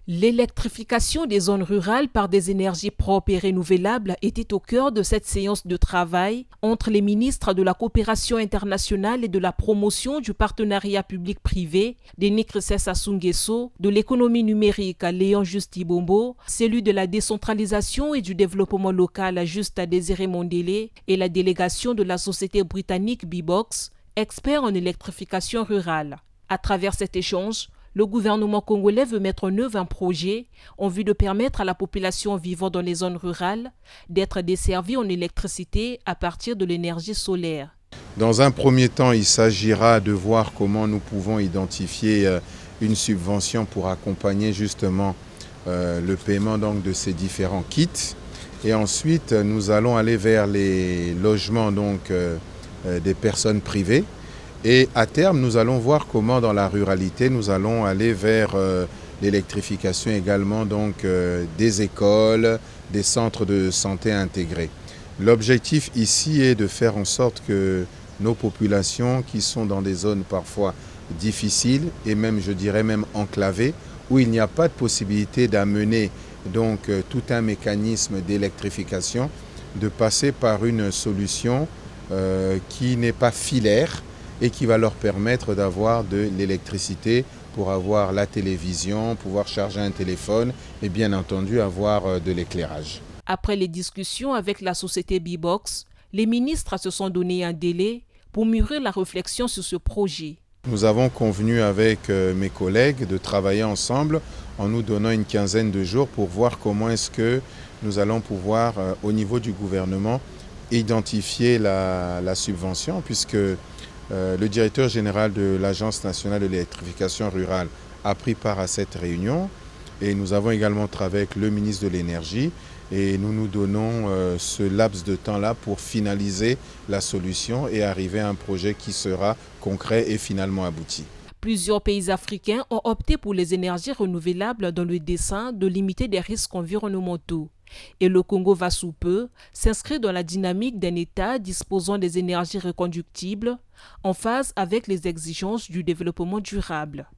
L'électrification des zones rurales par des énergies propres et renouvelables était au cœur de cette séance de travail entre les ministres de la coopération internationale et de la promotion du partenariat public-privé, Denis Krissès Sassou Nguesso, de l'économie numérique Léon Justy Bombo, celui de la décentralisation et du développement local Juste Désiré Mondélé et la délégation de la société britannique Bbox, expert en électrification rurale. À travers cet échange, le gouvernement congolais veut mettre en œuvre un projet en vue de permettre à la population vivant dans les zones rurales d'être desservie en électricité à partir de l'énergie solaire. Dans un premier temps, il s'agira de voir comment nous pouvons identifier une subvention pour accompagner justement le paiement donc, de ces différents kits. Et ensuite, nous allons aller vers les logements donc, des personnes privées. Et à terme, nous allons voir comment dans la ruralité, nous allons aller vers l'électrification également donc, des écoles, des centres de santé intégrés. L'objectif ici est de faire en sorte que nos populations qui sont dans des zones parfois difficiles et même, je dirais même enclavées, où il n'y a pas de possibilité d'amener donc tout un mécanisme d'électrification, de passer par une solution qui n'est pas filaire, et qui va leur permettre d'avoir de l'électricité pour avoir la télévision, pouvoir charger un téléphone et bien entendu avoir de l'éclairage. Après les discussions avec la société Bbox, les ministres se sont donné un délai pour mûrir la réflexion sur ce projet. Nous avons convenu avec mes collègues de travailler ensemble en nous donnant une quinzaine de jours pour voir comment est-ce que nous allons pouvoir, au niveau du gouvernement, identifier la subvention, puisque le directeur général de l'Agence nationale de l'électrification rurale a pris part à cette réunion et nous avons également travaillé avec le ministre de l'Énergie et nous nous donnons ce laps de temps-là pour finaliser la solution et arriver à un projet qui sera concret et finalement abouti. Plusieurs pays africains ont opté pour les énergies renouvelables dans le dessein de limiter des risques environnementaux. Et le Congo va sous peu s'inscrire dans la dynamique d'un État disposant des énergies reconductibles en phase avec les exigences du développement durable.